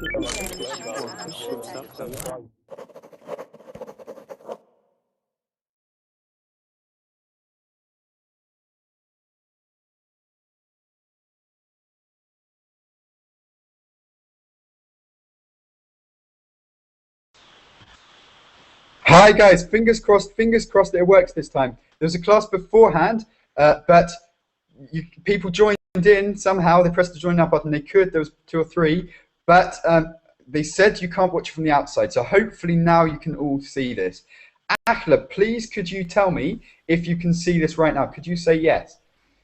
Hi guys, fingers crossed that it works this time. There was a class beforehand, but people joined in somehow. They pressed the join now button. They could, there was 2 or 3, but they said you can't watch it from the outside. So hopefully now you can all see this. Akla, please could you tell me if you can see this right now? Could you say yes?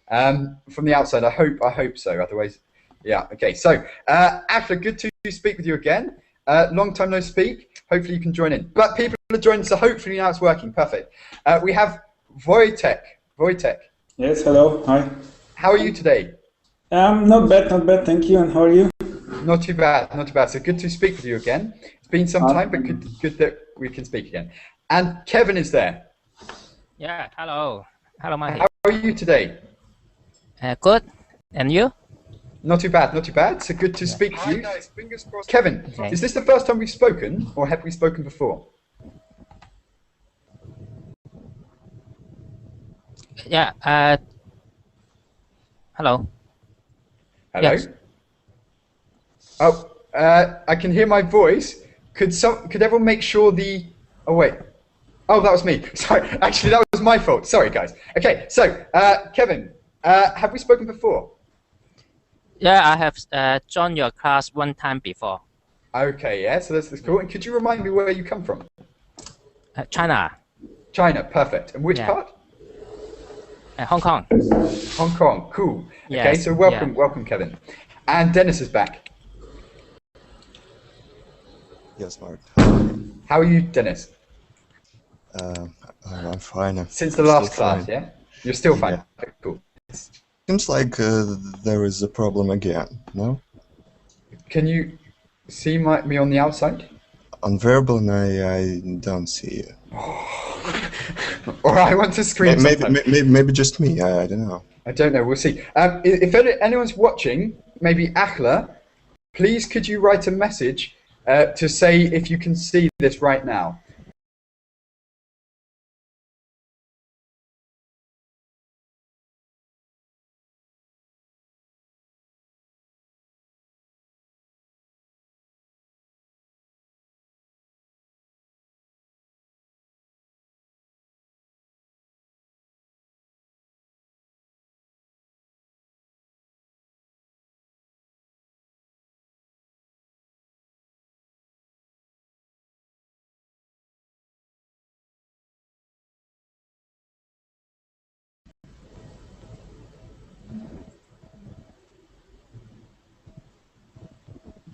From the outside, I hope so. Otherwise, yeah, okay. So Akla, good to speak with you again. Long time no speak. Hopefully you can join in. But people are joining, so hopefully now it's working. Perfect. We have Wojtek. Wojtek. Yes, hello. Hi. How are you today? Not bad, thank you. And how are you? Not too bad, not too bad. So good to speak with you again. It's been some time, but good that we can speak again. And Kevin is there. Yeah, hello. Hello, Marty. How are you today? Good. And you? Not too bad, not too bad. So good to speak to you. Guys, fingers crossed. Kevin, okay. Is this the first time we've spoken, or have we spoken before? Yeah. Hello. Hello. Yes. Oh, I can hear my voice. Could everyone make sure the? Oh wait. Oh, that was me. Sorry. Actually, that was my fault. Sorry, guys. Okay. So, Kevin, have we spoken before? Yeah, I have joined your class one time before. Okay. Yeah. So that's cool. And could you remind me where you come from? China. China. Perfect. And which part? Hong Kong. Hong Kong. Cool. Yes, okay. So welcome, Kevin. And Dennis is back. Yes, Mark. How are you, Dennis? I'm fine. Since the last class, fine. Yeah? You're still fine? Yeah. Okay, cool. Seems like there is a problem again, no? Can you see me on the outside? On verbal, I don't see you. Or I want to scream maybe just me, I don't know. I don't know, we'll see. If anyone's watching, maybe Akla, please could you write a message to say if you can see this right now.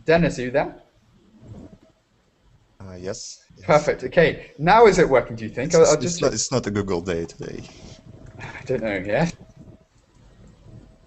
Dennis, are you there? Yes. Perfect. Okay. Now is it working, do you think? It's not a Google day today. I don't know, yeah?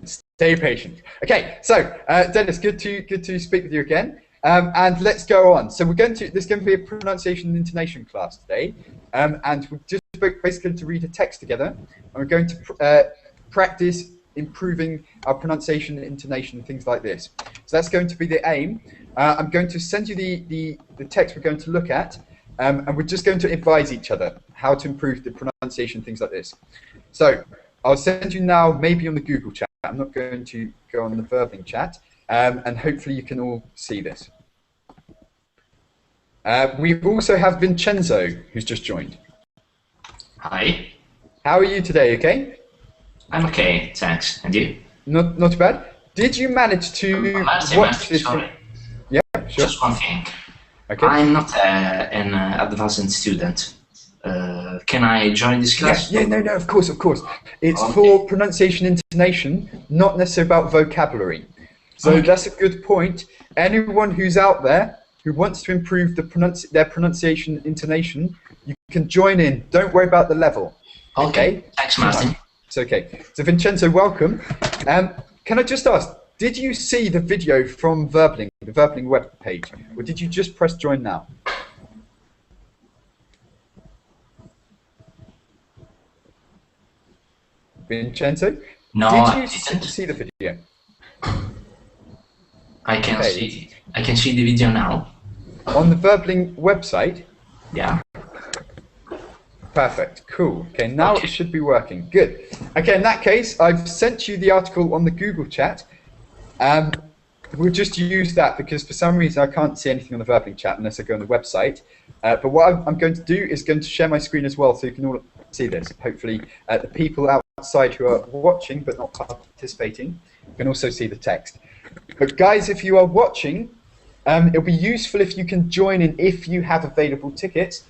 Stay patient. Okay, so Dennis, good to speak with you again. And let's go on. So this is going to be a pronunciation and intonation class today. And we're just basically to read a text together. And we're going to practice improving our pronunciation, intonation, things like this. So that's going to be the aim. I'm going to send you the text we're going to look at, and we're just going to advise each other how to improve the pronunciation, things like this. So I'll send you now, maybe on the Google chat. I'm not going to go on the Verbling chat, and hopefully you can all see this. We also have Vincenzo, who's just joined. Hi. How are you today, okay? I'm okay, thanks. And you? Not too bad. Did you manage to watch this? Sorry. Yeah, sure. Just one thing. Okay. I'm not an advanced student. Can I join this class? Yeah, no, of course. It's for pronunciation, intonation, not necessarily about vocabulary. So that's a good point. Anyone who's out there who wants to improve their pronunciation, intonation, you can join in. Don't worry about the level. Okay. Thanks, Martin. It's okay. So Vincenzo, welcome. Can I just ask, did you see the video from Verbling, the Verbling web page, or did you just press join now? Vincenzo? No, did I you didn't. see the video? I can Okay. see. I can see the video now. On the Verbling website? Yeah. Perfect. Cool. Okay, now Okay. it should be working. Good. Okay, in that case, I've sent you the article on the Google chat. We'll just use that because for some reason I can't see anything on the Verbling chat unless I go on the website. But what I'm going to do is going to share my screen as well so you can all see this. Hopefully the people outside who are watching but not participating can also see the text. But guys, if you are watching, it'll be useful if you can join in if you have available tickets,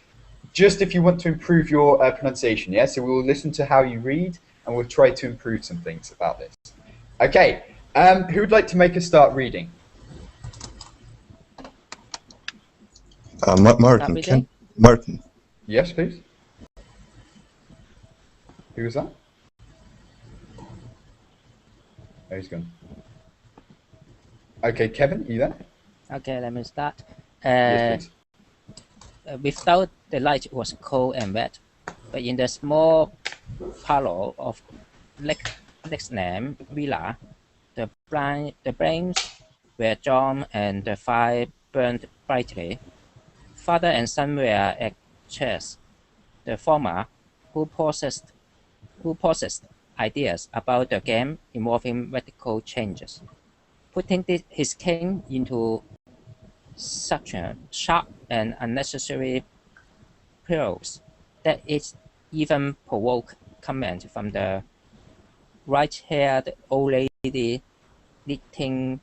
just if you want to improve your pronunciation, yeah? So we'll listen to how you read and we'll try to improve some things about this. Okay, who would like to make us start reading? Martin, Martin. Yes, please. Who was that? Oh, he's gone. Okay, Kevin, are you there? Okay, let me start. Yes, please. Without the night was cold and wet, but in the small parlour of Lexnam Villa, the blinds were drawn and the fire burned brightly. Father and son were at chess. The former, who possessed ideas about the game involving radical changes, putting his king into such a sharp and unnecessary perils that it even provoked comment from the right-haired old lady knitting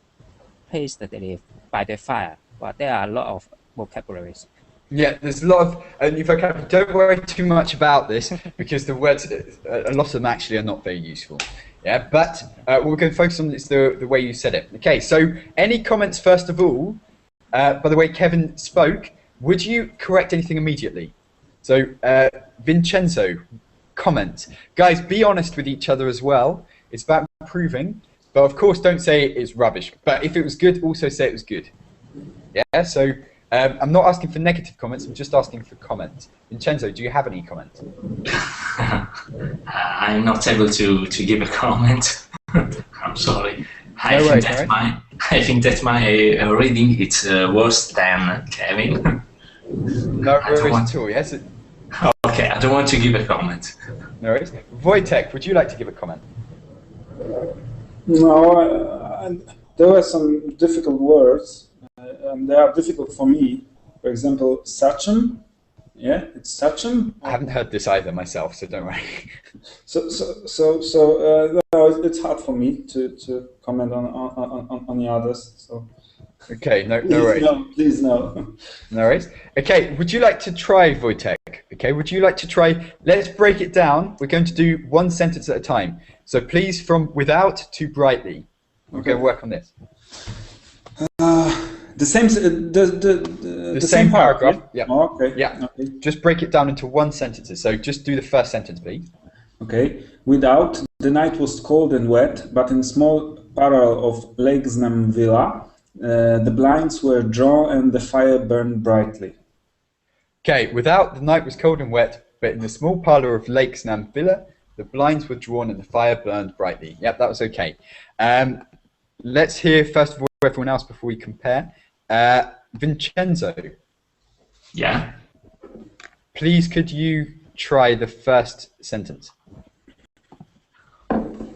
pastily by the fire. But there are a lot of vocabularies. Yeah, there's a lot of new vocabulary. Don't worry too much about this because the words, a lot of them actually are not very useful. Yeah, but what we're going to focus on is the way you said it. Okay, so any comments first of all? By the way, Kevin spoke. Would you correct anything immediately? So, Vincenzo, comment. Guys, be honest with each other as well. It's about improving. But of course, don't say it's rubbish. But if it was good, also say it was good. Yeah, so I'm not asking for negative comments. I'm just asking for comments. Vincenzo, do you have any comments? I'm not able to give a comment. I'm sorry. I think that my reading is worse than Kevin. No worries at all, yes? Okay, I don't want to give a comment. No worries. Wojtek, would you like to give a comment? No, there were some difficult words, and they are difficult for me. For example, Sachem. Yeah, it's Sachem. I haven't heard this either myself, so don't worry. No, it's hard for me to comment on the others. So. Okay, no worries. Please no. No worries. Okay, would you like to try, Wojtek? Okay, would you like to try? Let's break it down. We're going to do one sentence at a time. So please, from without to brightly. We're going to work on this. The same paragraph. Yeah. Yeah. Oh, okay. Yeah. Okay. Just break it down into one sentence. So just do the first sentence, please. Okay. Without, the night was cold and wet, but in small parlor of Lexnam Villa, the blinds were drawn and the fire burned brightly. Okay. Without, the night was cold and wet, but in the small parlor of Lexnam Villa, the blinds were drawn and the fire burned brightly. Yep, that was okay. Let's hear first of all everyone else before we compare. Vincenzo. Yeah. Please, could you try the first sentence?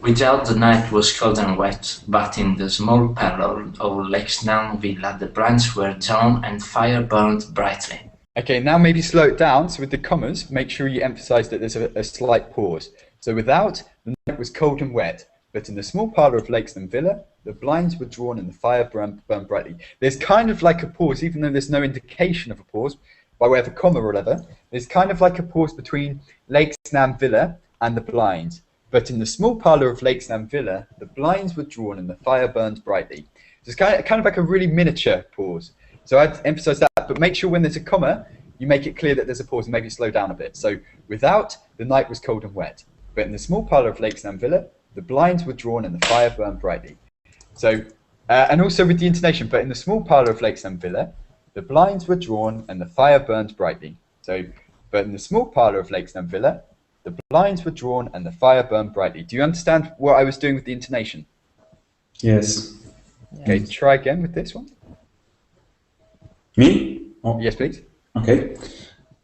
Without, the night was cold and wet, but in the small parlour of Lexnam Villa, the blinds were drawn and fire burned brightly. Okay, now maybe slow it down. So with the commas, make sure you emphasize that there's a slight pause. So without, the night was cold and wet, but in the small parlour of Lexnam Villa, the blinds were drawn and the fire burned brightly. There's kind of like a pause, even though there's no indication of a pause, by way of a comma or whatever. There's kind of like a pause between Lexnam Villa and the blinds. But in the small parlour of Lexnam Villa, the blinds were drawn and the fire burned brightly. So it's kind of like a really miniature pause. So I'd emphasize that, but make sure when there's a comma, you make it clear that there's a pause and maybe slow down a bit. So without, the night was cold and wet. But in the small parlour of Lexnam Villa, the blinds were drawn and the fire burned brightly. So, and also with the intonation, but in the small parlour of Lexnam Villa, the blinds were drawn and the fire burned brightly. So, but in the small parlour of Lexnam Villa, the blinds were drawn and the fire burned brightly. Do you understand what I was doing with the intonation? Yes. Okay, try again with this one. Me? Oh. Yes, please. Okay.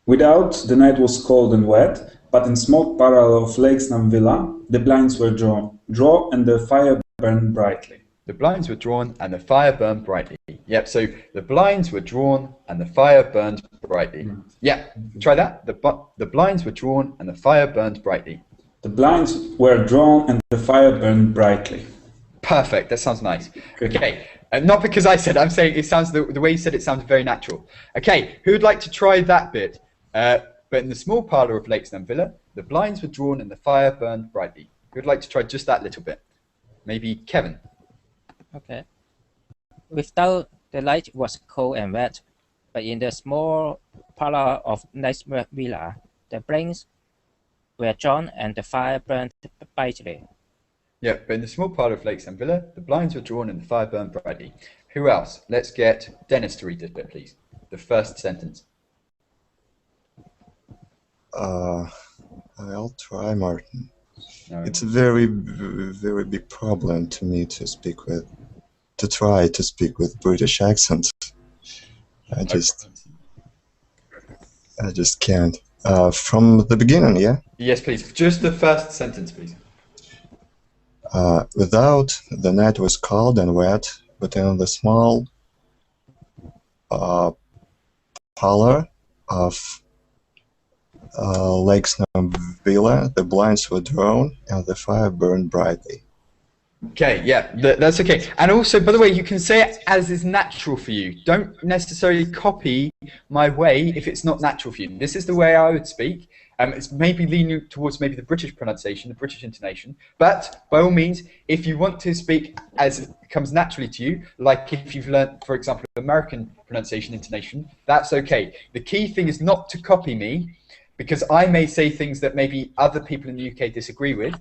Without, the night was cold and wet, but in small parallel of Lakesnam Villa, the blinds were drawn, and the fire burned brightly. The blinds were drawn and the fire burned brightly. Yep, so the blinds were drawn and the fire burned brightly. Yeah, try that. The blinds were drawn and the fire burned brightly. The blinds were drawn and the fire burned brightly. Perfect, that sounds nice. Okay, not because I said it, I'm saying it sounds, the way you said it sounds very natural. Okay, who'd like to try that bit? But in the small parlour of Lakesnam Villa, the blinds were drawn and the fire burned brightly. Who'd like to try just that little bit? Maybe Kevin. Okay. Without, the night was cold and wet, but in the small parlour of Lakesnam Villa, the blinds were drawn and the fire burned brightly. Yeah, but in the small parlour of Lakesnam Villa, the blinds were drawn and the fire burned brightly. Who else? Let's get Dennis to read this bit, please. The first sentence. I'll try, Martin. No. It's a very, very big problem to me to try to speak with British accent. I just can't. From the beginning, yeah? Yes, please. Just the first sentence, please. Without, the night was cold and wet, but in the small parlor of Lakesnam Villa, the blinds were drawn and the fire burned brightly. Okay, yeah, that's okay. And also, by the way, you can say it as is natural for you. Don't necessarily copy my way if it's not natural for you. This is the way I would speak. It's maybe leaning towards maybe the British pronunciation, the British intonation. But by all means, if you want to speak as it comes naturally to you, like if you've learned, for example, American pronunciation, intonation, that's okay. The key thing is not to copy me, because I may say things that maybe other people in the UK disagree with.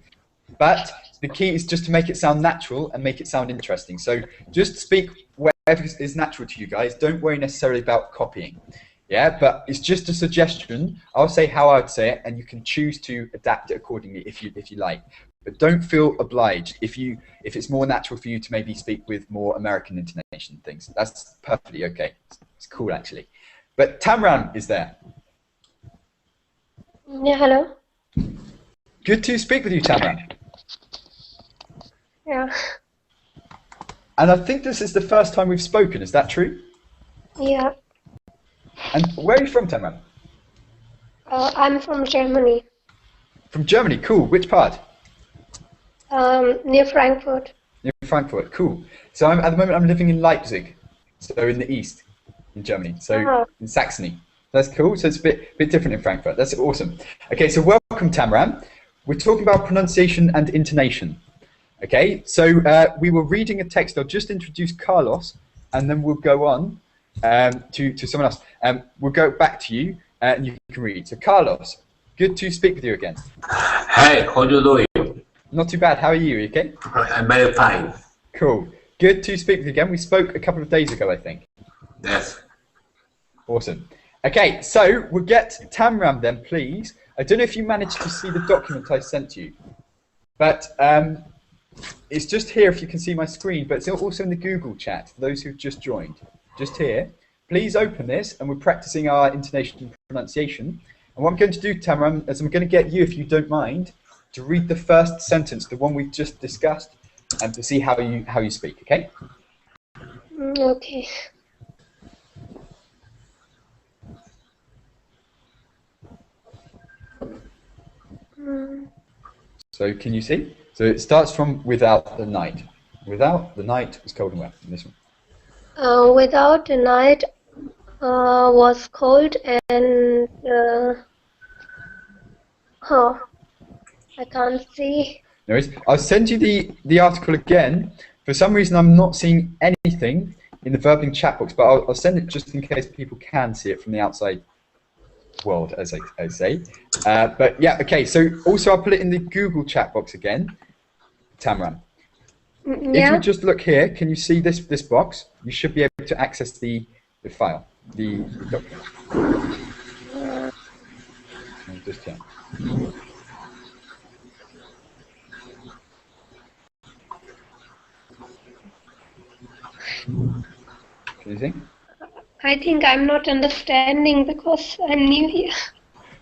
But the key is just to make it sound natural and make it sound interesting. So just speak wherever is natural to you guys. Don't worry necessarily about copying. Yeah, but it's just a suggestion. I'll say how I would say it, and you can choose to adapt it accordingly if you like. But don't feel obliged if it's more natural for you to maybe speak with more American intonation things. That's perfectly okay. It's cool actually. But Tamran is there. Yeah, hello. Good to speak with you, Tamran. Yeah. And I think this is the first time we've spoken. Is that true? Yeah. And where are you from, Tamran? I'm from Germany. From Germany, cool. Which part? Near Frankfurt. Near Frankfurt, cool. So at the moment I'm living in Leipzig, so in the east, in Germany, so in Saxony. That's cool. So it's a bit different in Frankfurt. That's awesome. Okay, so welcome, Tamran. We're talking about pronunciation and intonation. Okay, so we were reading a text. I'll just introduce Carlos, and then we'll go on to someone else. We'll go back to you, and you can read. So Carlos, good to speak with you again. Hey, how you doing? Not too bad. How are you? Okay? I'm very fine. Cool. Good to speak with you again. We spoke a couple of days ago, I think. Yes. Awesome. Okay, so we'll get Tamram then, please. I don't know if you managed to see the document I sent you, but it's just here if you can see my screen, but it's also in the Google chat for those who've just joined. Just here. Please open this, and we're practicing our intonation and pronunciation. And what I'm going to do, Tamram, is I'm going to get you, if you don't mind, to read the first sentence, the one we've just discussed, and to see how you speak, okay? Okay. So can you see? So it starts from without the night. Without the night was cold and wet. In this one. Without the night was cold and I can't see. No worries. I'll send you the article again. For some reason, I'm not seeing anything in the Verbling chat box, but I'll send it just in case people can see it from the outside world, as I say. But yeah, okay. So also, I'll put it in the Google chat box again, Tamran. Yeah. If you just look here, can you see this box? You should be able to access the file, the document. Just here. Can you see? I think I'm not understanding because I'm new here.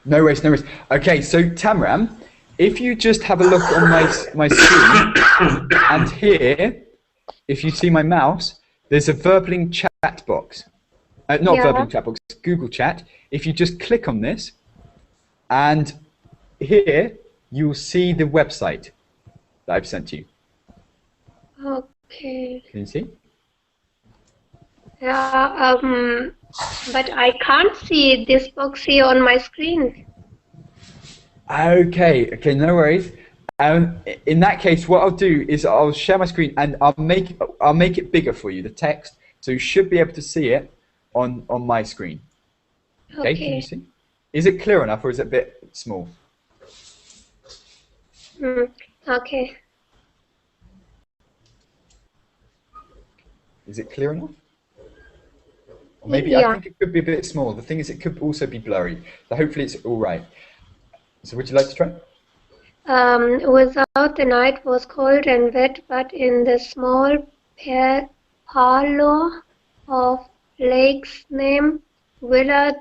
No worries, no worries. Okay, so Tamram, if you just have a look on my screen, and here, if you see my mouse, there's a Verbling chat box. Not Yeah. Verbling chat box, Google Chat. If you just click on this, and here, you'll see the website that I've sent you. Okay. Can you see? Yeah, but I can't see this box here on my screen. Okay, no worries. In that case, what I'll do is I'll share my screen and I'll make it bigger for you, the text, so you should be able to see it on my screen. Okay, can you see? Is it clear enough, or is it a bit small? Okay. Is it clear enough? Or maybe Yeah. I think it could be a bit small. The thing is, it could also be blurry. So hopefully it's all right. So would you like to try? Without the night was cold and wet, but in the small parlor of Lake's name villa,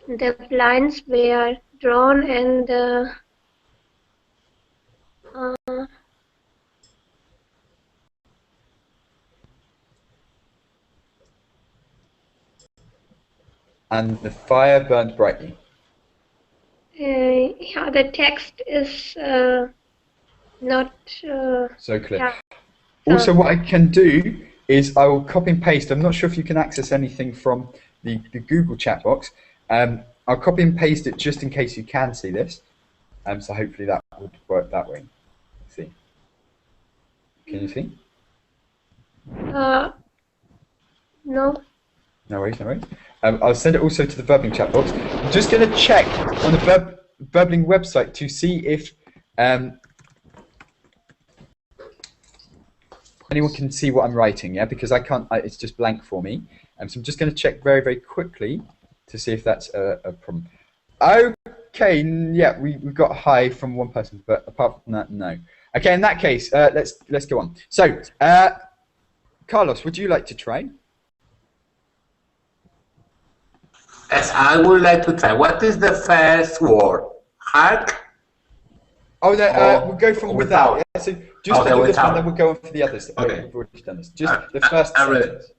the blinds were drawn and the And the fire burned brightly. yeah, the text is not So clear. Yeah. Also, what I can do is I will copy and paste. I'm not sure if you can access anything from the Google chat box. I'll copy and paste it just in case you can see this. So hopefully that would work that way. Let's see. Can you see? No. No worries, no worries. I'll send it also to the Verbling chat box. I'm just going to check on the Verbling website to see if anyone can see what I'm writing, yeah? Because I can't, it's just blank for me. So I'm just going to check very, very quickly to see if that's a problem. Okay, yeah, we've got hi from one person, but apart from that, no. Okay, in that case, let's go on. So, Carlos, would you like to try? Yes, I would like to try. What is the first word? Hark? Oh, no, we'll go from without. Yeah? So just Okay, do this one, without. then we'll go on for the others. Okay. We've already done this. Just the first sentence.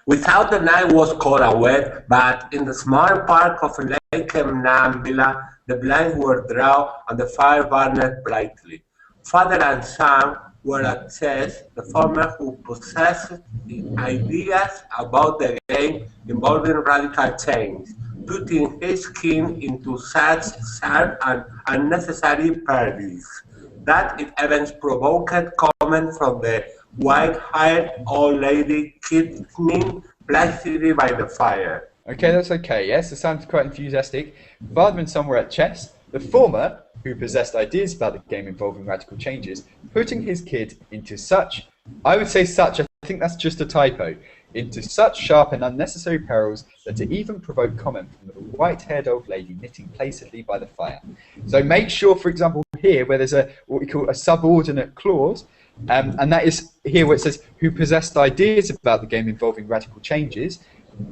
Without the night was cold and wet, but in the small park of Lake Villa, the blinds were drawn and the fire burned brightly. Father and son were at chess, the former who possessed the ideas about the game involving radical change, putting his king into such sharp and unnecessary perils that it even provoked comment from the white-haired old lady kicking placidly by the fire. Okay, that's okay, yes, it sounds quite enthusiastic. Father and son were at chess, the former, who possessed ideas about the game involving radical changes, putting his kid into such, I would say such, I think that's just a typo, into such sharp and unnecessary perils that it even provoked comment from the white-haired old lady knitting placidly by the fire. So make sure, for example, here where there's what we call a subordinate clause, and that is here where it says, who possessed ideas about the game involving radical changes.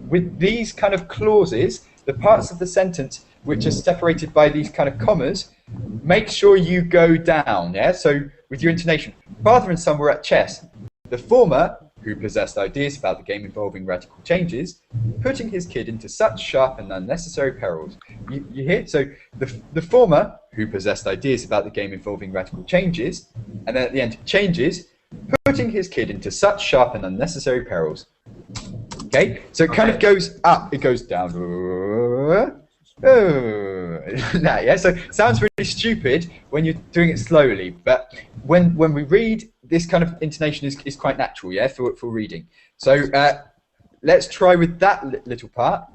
With these kind of clauses, the parts of the sentence which are separated by these kind of commas, make sure you go down, yeah? So with your intonation, father and son were at chess. The former, who possessed ideas about the game involving radical changes, putting his kid into such sharp and unnecessary perils. You hear? So the former, who possessed ideas about the game involving radical changes, and then at the end, changes, putting his kid into such sharp and unnecessary perils. Okay, so it kind of goes up, it goes down. Yeah, so it sounds really stupid when you're doing it slowly, but when we read, this kind of intonation is quite natural, yeah, for reading. So let's try with that little part.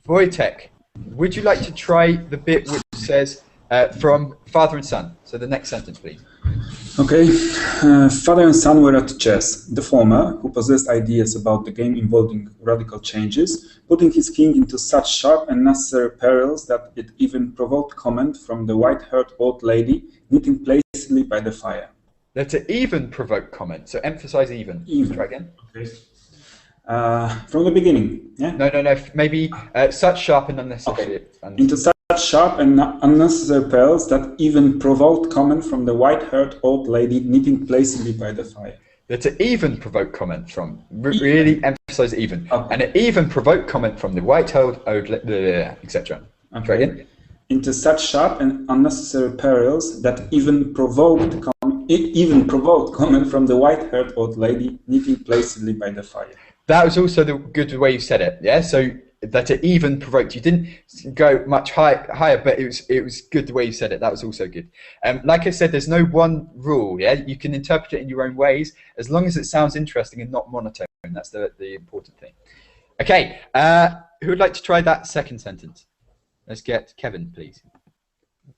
Wojtek, would you like to try the bit which says from father and son? So the next sentence, please. Okay, father and son were at chess. The former, who possessed ideas about the game involving radical changes, putting his king into such sharp and necessary perils that it even provoked comment from the white-haired old lady knitting placidly by the fire. Letter even provoke comment. So emphasize even. Even. Try again. Okay. From the beginning, yeah? No. Maybe such sharp and unnecessary. Okay. Into such sharp and unnecessary perils that even provoked comment from the white-haired old lady knitting lazily by the fire. Letter even provoke comment from. Really emphasize even. Okay. And it even provoke comment from the white-haired old lady, etc. Okay. Try again. Into such sharp and unnecessary perils that even provoked comment from the white-haired old lady knitting lazily by the fire. That was also the good way you said it, yeah. So that it even provoked. You didn't go much higher, but it was good the way you said it. That was also good. Like I said, there's no one rule, yeah. You can interpret it in your own ways as long as it sounds interesting and not monotone. That's the important thing. Okay, who would like to try that second sentence? Let's get Kevin, please.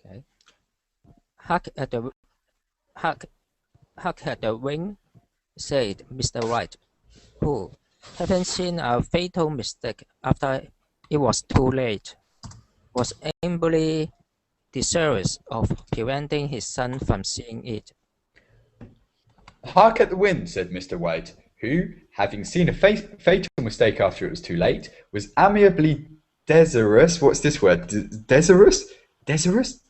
Okay. Hark at the wing, said Mr. Wright, who, having seen a fatal mistake after it was too late, was aimlessly desirous of preventing his son from seeing it. Hark at the wind, said Mr. White, who, having seen a fatal mistake after it was too late, was amiably desirous. What's this word? Desirous? Desirous?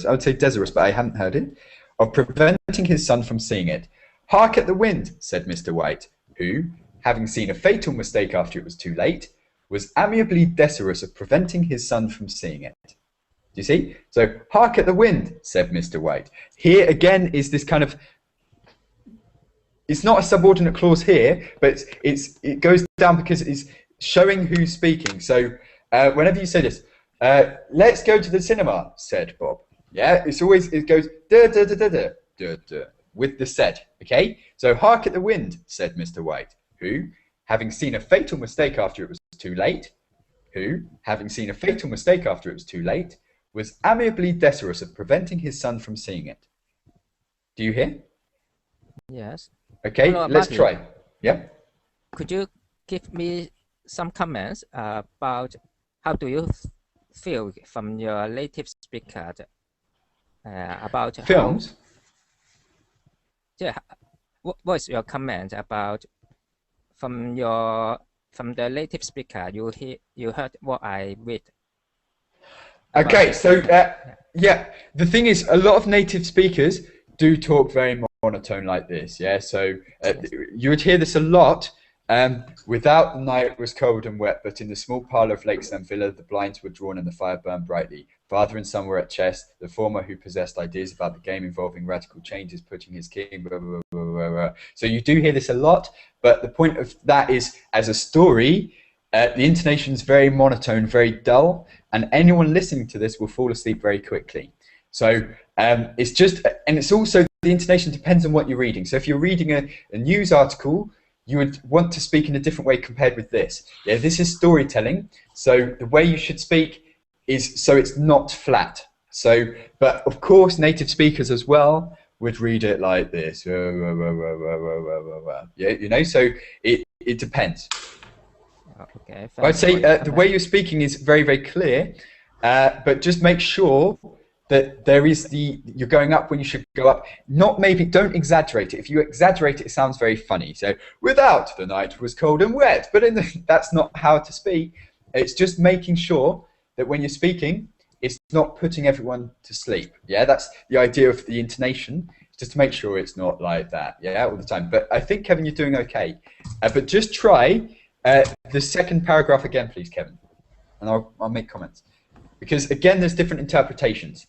I would say desirous, but I hadn't heard it. Of preventing his son from seeing it. Hark at the wind, said Mr. White, who, having seen a fatal mistake after it was too late, was amiably desirous of preventing his son from seeing it. Do you see? So, hark at the wind, said Mr. White. Here again is this kind of, it's not a subordinate clause here, but it goes down because it's showing who's speaking. So, whenever you say this, let's go to the cinema, said Bob. Yeah, it goes da da da da da da da with the said. Okay, so hark at the wind, said Mr. White, who, having seen a fatal mistake after it was too late, was amiably desirous of preventing his son from seeing it. Do you hear? Yes. Okay, Hello, let's Martin. try. Yeah. Could you give me some comments about how do you feel from your native speaker about Films? Yeah. What was your comment about from the native speaker? You heard what I read. Okay, so yeah, the thing is, a lot of native speakers do talk very monotone like this. Yeah, so you would hear this a lot. Without, the night was cold and wet, but in the small parlour of Lakesland Villa, the blinds were drawn and the fire burned brightly. Father and son were at chess, the former who possessed ideas about the game involving radical changes, putting his king, blah, blah, blah, blah, blah. So you do hear this a lot, but the point of that is, as a story, the intonation is very monotone, very dull, and anyone listening to this will fall asleep very quickly. So it's just, and it's also, the intonation depends on what you're reading. So if you're reading a news article, you would want to speak in a different way compared with this. Yeah, this is storytelling, so the way you should speak is so it's not flat. So, but of course, native speakers as well would read it like this. Yeah, you know, so it depends. Okay. I'd say the way you're speaking is very, very clear, but just make sure that there is you're going up when you should go up. Don't exaggerate it. If you exaggerate it, it sounds very funny. So, without, the night was cold and wet, but that's not how to speak. It's just making sure that when you're speaking, it's not putting everyone to sleep. Yeah, that's the idea of the intonation, just to make sure it's not like that, yeah, all the time. But I think, Kevin, you're doing okay. But just try the second paragraph again, please, Kevin, and I'll make comments. Because, again, there's different interpretations.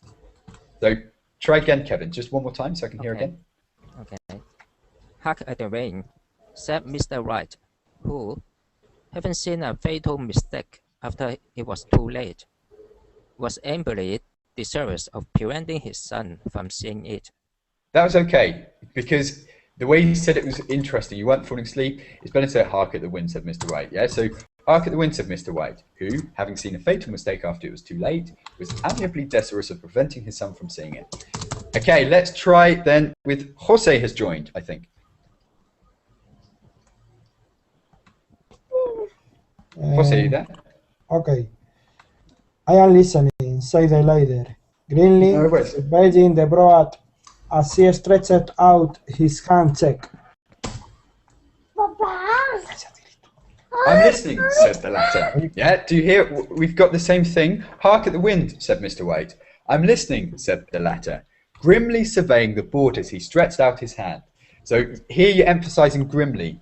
So try again, Kevin, just one more time so I can hear again. Okay. Hark at the rain, said Mr. Wright, who, having seen a fatal mistake after it was too late, was aimlessly desirous of preventing his son from seeing it. That was okay, because the way you said it was interesting. You weren't falling asleep. It's better to say, hark at the wind, said Mr. White. Yeah, so hark at the wind, said Mr. White, who, having seen a fatal mistake after it was too late, was amiably desirous of preventing his son from seeing it. Okay, let's try then with Jose has joined, I think. Jose, are you there? Okay. I am listening, said the lady, grimly surveying the broad as he stretched out his hand, check. I'm listening, said the latter. Yeah, do you hear? We've got the same thing. Hark at the wind, said Mr. White. I'm listening, said the latter, grimly surveying the board as he stretched out his hand. So here you're emphasizing grimly.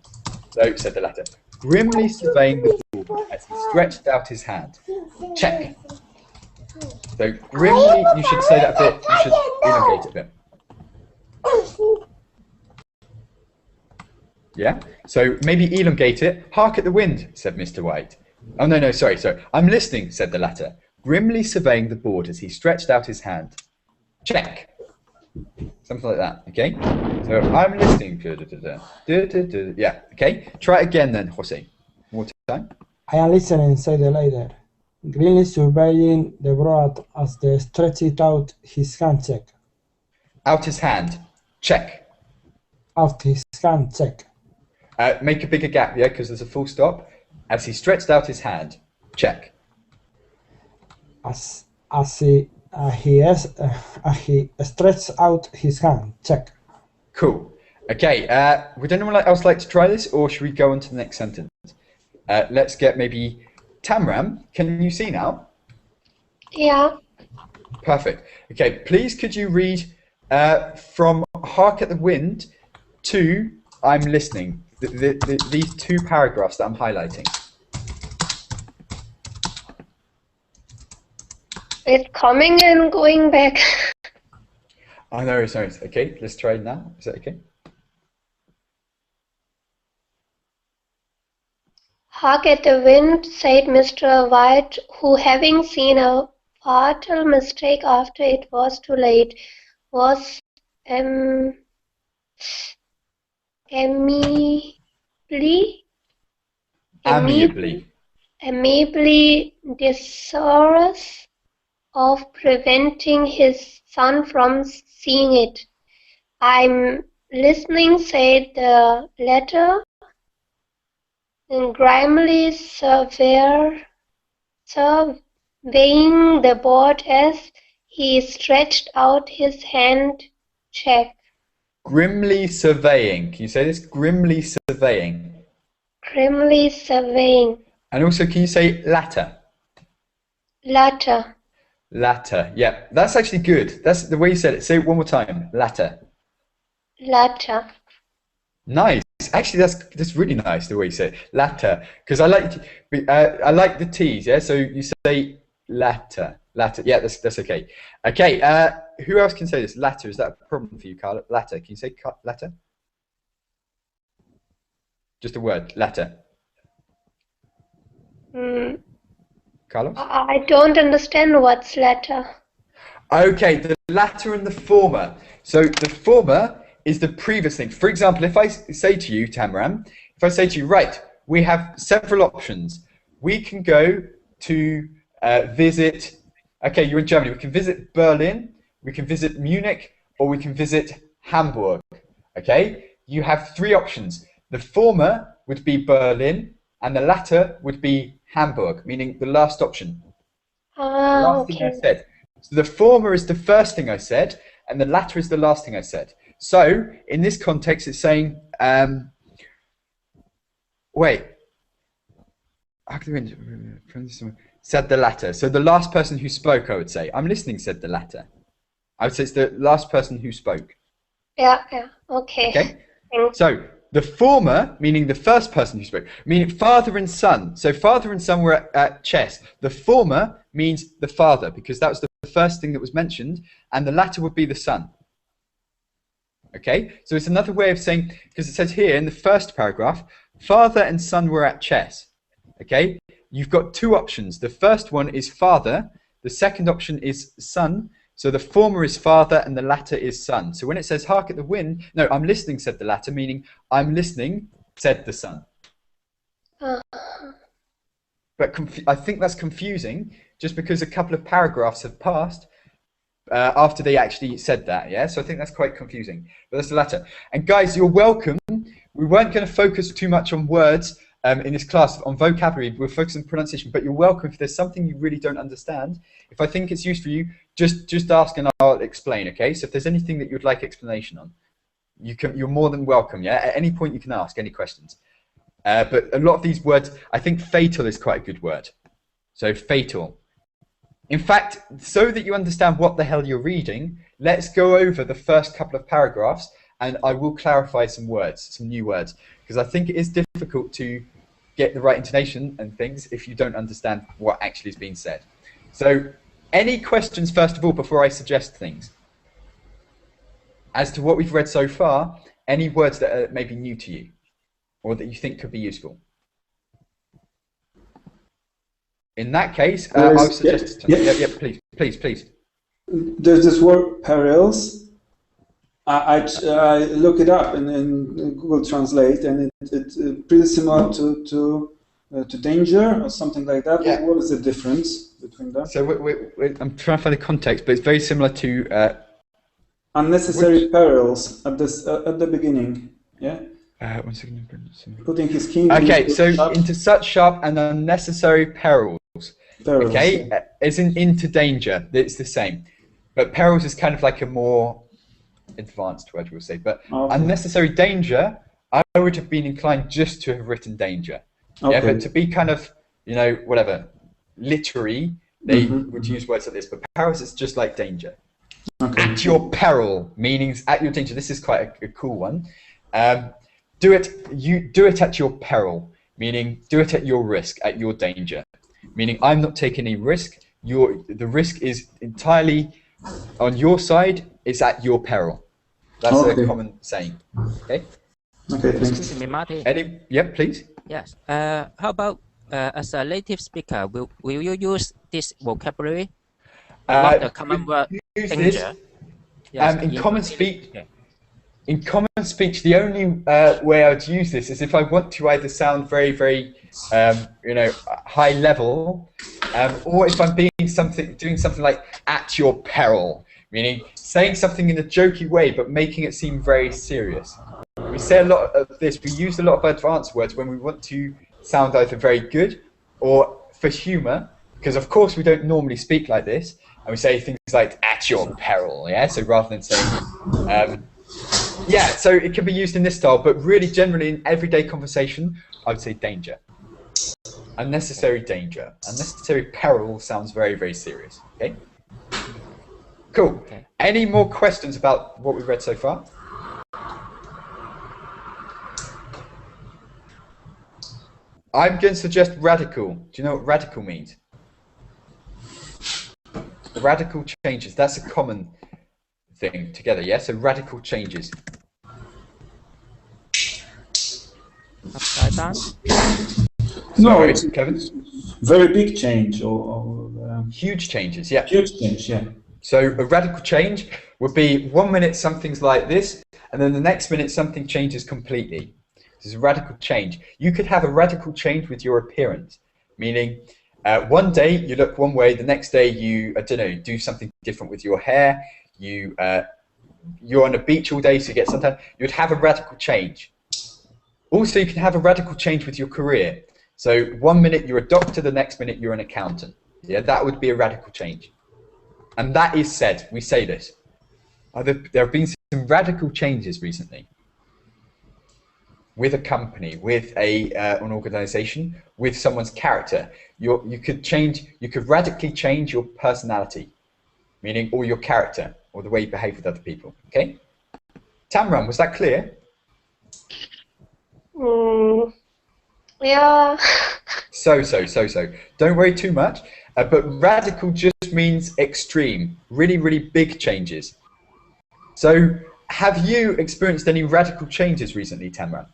So, said the latter, grimly surveying the board as he stretched out his hand. Check. So grimly, you should say that bit, you should elongate it a bit. Yeah, so maybe elongate it. Hark at the wind, said Mr. White. Oh, no, sorry. I'm listening, said the latter, grimly surveying the board as he stretched out his hand. Check. Something like that, okay? So I'm listening. Yeah, okay? Try it again then, Jose. One more time. I am listening, said the latter, grimly surveying the board as they stretched out his hand, check. Out his hand. Check. Out his hand, check. Make a bigger gap, yeah, because there's a full stop. As he stretched out his hand. Check. As he stretched out his hand, check. Cool. Okay, would anyone else like to try this, or should we go on to the next sentence? Let's get maybe Tamram. Can you see now? Yeah. Perfect. Okay, please could you read from Hark at the Wind to I'm listening, these two paragraphs that I'm highlighting. It's coming and going back. Oh, no, sorry. Okay, let's try it now. Is that okay? Hark at the wind, said Mr. White, who, having seen a fatal mistake after it was too late, was amiably desirous of preventing his son from seeing it. I'm listening, said the latter, grimly surveying the board as he stretched out his hand, check. Grimly surveying. Can you say this? Grimly surveying. Grimly surveying. And also, can you say latter? Latter. Latter. Yeah, that's actually good. That's the way you said it. Say it one more time. Latter. Latter. Nice. Actually, that's really nice the way you say it. Latter. Because I like the T's. Yeah. So you say latter. Latter. Yeah, that's okay. Okay. Who else can say this? Latter. Is that a problem for you, Carla? Latter. Can you say latter? Just a word. Latter. Carlos? I don't understand what's latter. Okay, the latter and the former. So the former is the previous thing. For example, if I say to you, Tamram, if I say to you, right, we have several options. We can go to visit, okay, you're in Germany. We can visit Berlin, we can visit Munich, or we can visit Hamburg. Okay, you have three options. The former would be Berlin, and the latter would be Hamburg, meaning the last option. The last thing I said. So the former is the first thing I said, and the latter is the last thing I said. So in this context, it's saying, wait, said the latter. So the last person who spoke, I would say. I'm listening, said the latter. I would say it's the last person who spoke. Yeah, okay. Okay. So the former, meaning the first person who spoke, meaning father and son. So father and son were at chess. The former means the father, because that was the first thing that was mentioned, and the latter would be the son. Okay, so it's another way of saying, because it says here in the first paragraph, father and son were at chess. Okay, you've got two options. The first one is father, the second option is son. So the former is father and the latter is son. So when it says hark at the wind, no, I'm listening, said the latter, meaning I'm listening, said the son. But I think that's confusing just because a couple of paragraphs have passed after they actually said that, yeah? So I think that's quite confusing. But that's the latter. And guys, you're welcome. We weren't going to focus too much on words in this class on vocabulary. We're focusing on pronunciation, but you're welcome if there's something you really don't understand. If I think it's useful for you, just ask and I'll explain, okay? So if there's anything that you'd like explanation on, you're more than welcome, yeah? At any point you can ask any questions. But a lot of these words, I think fatal is quite a good word. So fatal. In fact, so that you understand what the hell you're reading, let's go over the first couple of paragraphs and I will clarify some words, some new words, because I think it is difficult to get the right intonation and things if you don't understand what actually is being said. So, any questions first of all before I suggest things? As to what we've read so far, any words that are maybe new to you or that you think could be useful? In that case, I would suggest... Yeah, please. There's this word perils. I look it up in Google Translate, and it's pretty similar to danger or something like that. Yeah. What is the difference between them? So I'm trying to find the context, but it's very similar to unnecessary perils at the beginning. Yeah. 1 second. Putting his king. Okay, into such sharp and unnecessary perils. Okay, yeah. It's into danger. It's the same, but perils is kind of like a more advanced word, we'll say. But unnecessary danger, I would have been inclined just to have written danger. Okay. Yeah, but to be kind of, whatever, literary, they would use words like this. But perils is just like danger. Okay. At your peril, meaning at your danger. This is quite a cool one. Do it at your peril, meaning do it at your risk, at your danger. Meaning I'm not taking any risk. The risk is entirely on your side. It's at your peril. That's a common saying. Okay. Okay. Excuse me, Marty. Yep, please. Yes. How about as a native speaker, will you use this vocabulary? Not the common word danger. Yes, in common speech. Okay. In common speech, the only way I would use this is if I want to either sound very, very, high level, or if I'm doing something like at your peril, meaning saying something in a jokey way but making it seem very serious. We say a lot of this. We use a lot of advanced words when we want to sound either very good or for humor, because of course we don't normally speak like this, and we say things like at your peril. Yeah. So rather than saying. Yeah, so it can be used in this style, but really generally in everyday conversation, I would say danger. Unnecessary danger. Unnecessary peril sounds very, very serious. Okay? Cool. Okay. Any more questions about what we've read so far? I'm going to suggest radical. Do you know what radical means? Radical changes. That's a common thing together, yeah? So radical changes. Upside down? No, it's Kevin? Very big change or huge changes, yeah. Huge change, yeah. So a radical change would be 1 minute something's like this, and then the next minute something changes completely. This is a radical change. You could have a radical change with your appearance, meaning one day you look one way, the next day you, I don't know, do something different with your hair. You're on a beach all day, so you get suntan. You'd have a radical change. Also, you can have a radical change with your career. So 1 minute you're a doctor, the next minute you're an accountant. Yeah, that would be a radical change. And that is said. We say this. There have been some radical changes recently with a company, with an organization, with someone's character. You could radically change your personality, meaning or your character, or the way you behave with other people. Okay? Tamram, was that clear? Yeah. So. Don't worry too much. But radical just means extreme, really, really big changes. So, have you experienced any radical changes recently, Tamram?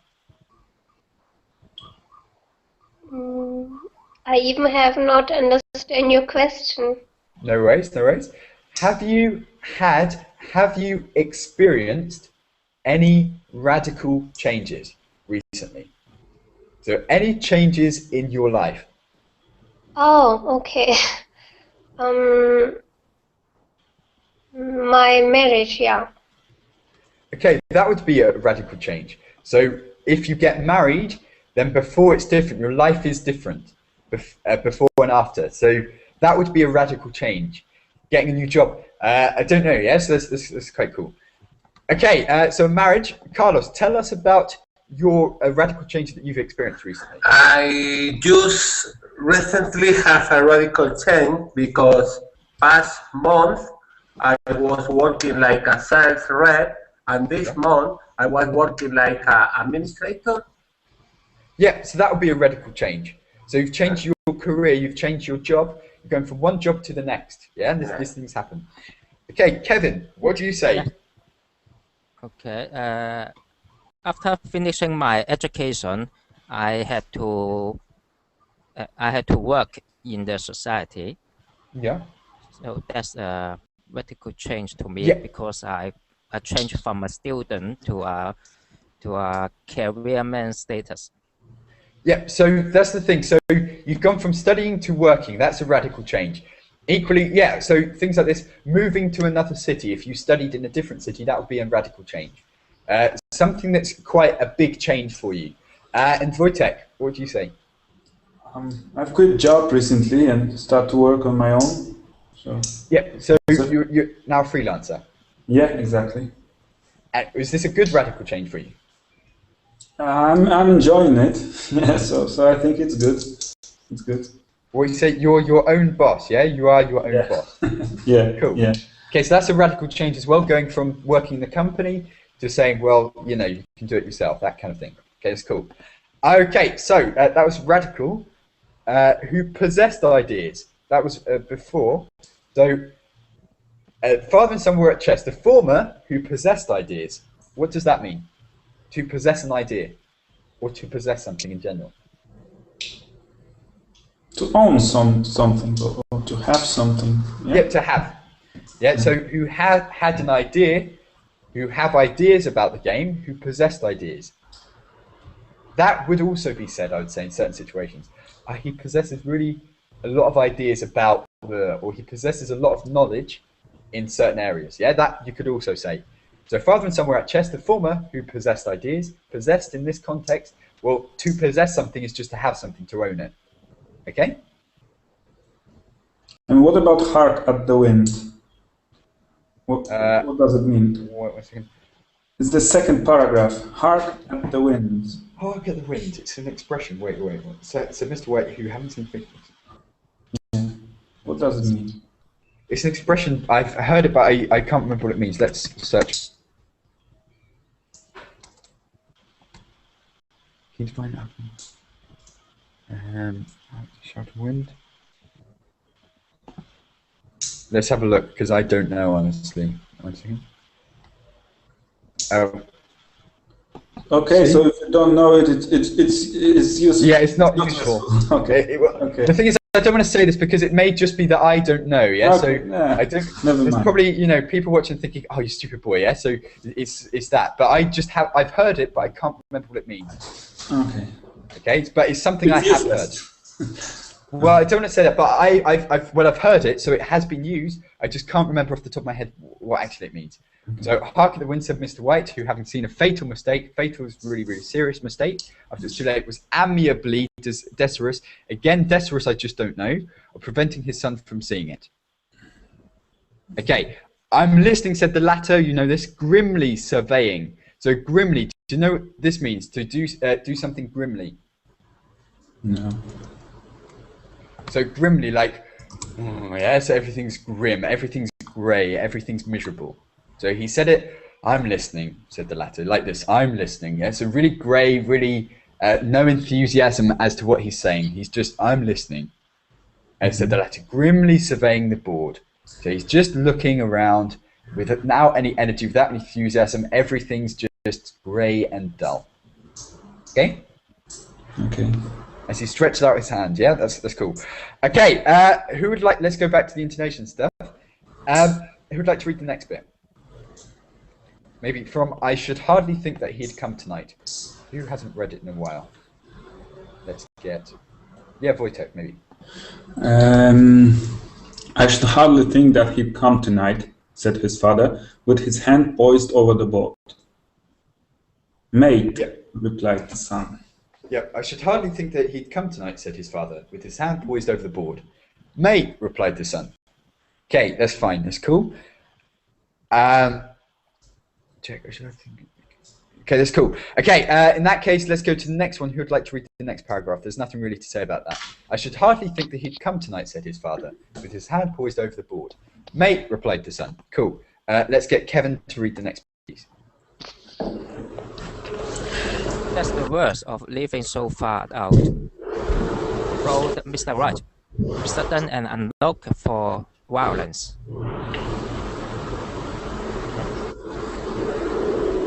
I even have not understood your question. No worries. Have you experienced any radical changes recently? So any changes in your life? Oh, okay. My marriage, yeah. Okay, that would be a radical change. So if you get married, then before it's different. Your life is different before and after. So that would be a radical change. Getting a new job. I don't know. Yes, that's quite cool. Okay, so marriage. Carlos, tell us about your radical change that you've experienced recently. I just recently have a radical change because past month I was working like a sales rep, and this month I was working like an administrator. Yeah, so that would be a radical change. So you've changed your career, you've changed your job, you're going from one job to the next. Yeah, and these things happen. Okay, Kevin, what do you say? Okay, after finishing my education, I had to work in the society. Yeah. So that's a radical change to me because I changed from a student to a careerman status. Yeah, so that's the thing. So you've gone from studying to working. That's a radical change. Equally, yeah, so things like this, moving to another city. If you studied in a different city, that would be a radical change. Something that's quite a big change for you. And Wojtek, what do you say? I've quit job recently and start to work on my own. Yeah, so you're now a freelancer. Yeah, exactly. Is this a good radical change for you? I'm enjoying it. Yeah, so I think it's good. It's good. Well, you say you're your own boss, yeah? You are your own boss. Yeah. Cool. Yeah. Okay, so that's a radical change as well, going from working in the company to saying, well, you know, you can do it yourself, that kind of thing. Okay, that's cool. Okay, so that was radical. Who possessed ideas? That was before. So, father and son were at chess. The former who possessed ideas. What does that mean? To possess an idea, or to possess something in general. To own something, or to have something. Yeah, to have. Yeah, so who had an idea, who have ideas about the game, who possessed ideas. That would also be said, I would say, in certain situations. He possesses really a lot of ideas about or he possesses a lot of knowledge in certain areas. Yeah, that you could also say. So father and son were at chess, the former who possessed ideas. Possessed in this context, well, to possess something is just to have something, to own it. Okay? And what about hark at the wind? What does it mean? One second. It's the second paragraph. Hark at the wind. Hark at the wind. It's an expression. Wait. So Mr. White, who haven't seen things. Yeah. What does it mean? It's an expression. I've heard it, but I can't remember what it means. Let's search. Can you find out? Shout of wind. Let's have a look, because I don't know, honestly. 1 second. Okay, see? So if you don't know it, it's useful. Yeah, it's not useful. Okay. Okay. The thing is, I don't want to say this because it may just be that I don't know. Yeah, okay. So yeah. I don't. Never there's mind. probably people watching thinking, "Oh, you stupid boy." Yeah, so it's that. But I've heard it, but I can't remember what it means. Okay. Okay, but it's something I have heard. Useless. Well, I don't want to say that, but I've heard it, so it has been used. I just can't remember off the top of my head what actually it means. Okay. So, hark at the wind, said Mr. White, who, having seen a fatal mistake, fatal is really, really serious mistake, after it's too late, was amiably desirous, again desirous I just don't know, of preventing his son from seeing it. Okay, I'm listening, said the latter, you know this, grimly surveying. So grimly, do you know what this means? To do something grimly. No. So grimly, like, yeah, so everything's grim, everything's grey, everything's miserable. So he said it, I'm listening, said the latter, like this, I'm listening. Yeah, so really grey, really no enthusiasm as to what he's saying. He's just, I'm listening. Said the latter, grimly surveying the board. So he's just looking around without any energy, without any enthusiasm. Everything's just grey and dull. Okay? Okay. As he stretches out his hand, yeah, that's cool. Okay, who would like? Let's go back to the intonation stuff. Who would like to read the next bit? Maybe from I should hardly think that he'd come tonight. Who hasn't read it in a while? Let's get. Yeah, Wojtek, maybe. I should hardly think that he'd come tonight, said his father, with his hand poised over the board. Mate, replied the son. Yep, I should hardly think that he'd come tonight, said his father, with his hand poised over the board. Mate, replied the son. Okay, that's fine, that's cool. Check, should I think? Okay, that's cool. Okay, in that case, let's go to the next one. Who would like to read the next paragraph? There's nothing really to say about that. I should hardly think that he'd come tonight, said his father, with his hand poised over the board. Mate, replied the son. Cool. Let's get Kevin to read the next piece. That's the worst of living so far out, wrote Mr. Wright, sudden and unlooked for violence.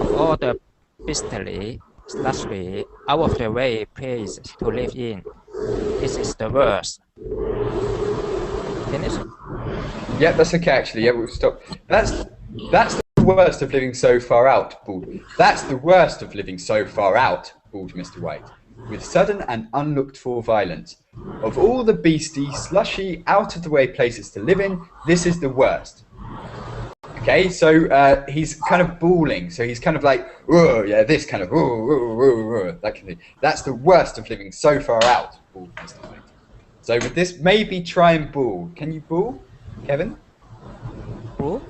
Of all the beastly, slushy, out-of-the-way places to live in, this is the worst. Finish? Yeah, that's okay, actually. Yeah, we'll stop. That's the worst of living so far out, bawled. That's the worst of living so far out, bawled Mr. White, with sudden and unlooked-for violence. Of all the beastie, slushy, out-of-the-way places to live in, this is the worst. Okay, so he's kind of bawling, so he's kind of like, oh, yeah, this kind of, that kind of thing. That's the worst of living so far out, bawled Mr. White. So with this, maybe try and bawl. Can you bawl, Kevin? Bawl?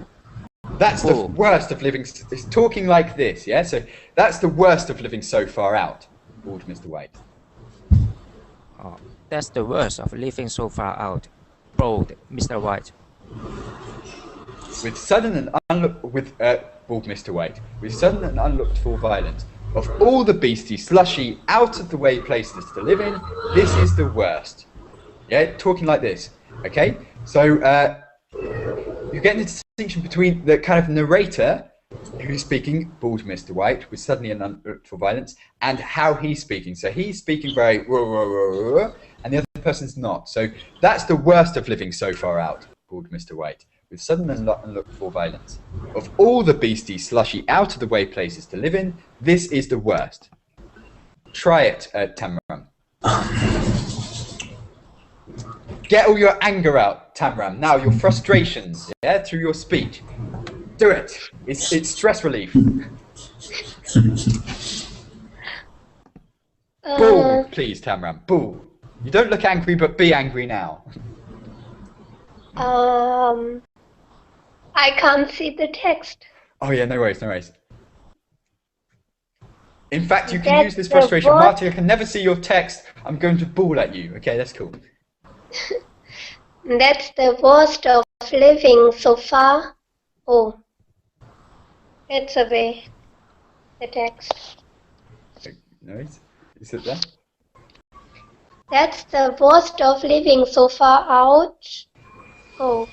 That's the worst of living. It's talking like this, yeah? So that's the worst of living so far out, bawled Mr. White. Oh, that's the worst of living so far out, bawled Mr. White. With sudden and bawled Mr. White, with sudden and unlooked-for violence. Of all the beastie, slushy, out-of-the-way places to live in, this is the worst. Yeah, talking like this. Okay, so you're getting the distinction between the kind of narrator who's speaking, bawled Mr. White, with suddenly and unlooked-for violence, and how he's speaking. So he's speaking very and the other person's not. So that's the worst of living so far out, bawled Mr. White, with sudden and unlooked-for violence. Of all the beastie, slushy, out-of-the-way places to live in, this is the worst. Try it, Tamram. Get all your anger out, Tamram. Now, your frustrations, yeah, through your speech. Do it. It's stress relief. Bull, please, Tamram. Bull. You don't look angry, but be angry now. I can't see the text. Oh yeah, no worries, no worries. In fact, you can use this frustration. Marty, I can never see your text. I'm going to bawl at you. Okay, that's cool. That's the worst of living so far. Oh, it's away. The text. No worries. Is it there? That's the worst of living so far out. Oh.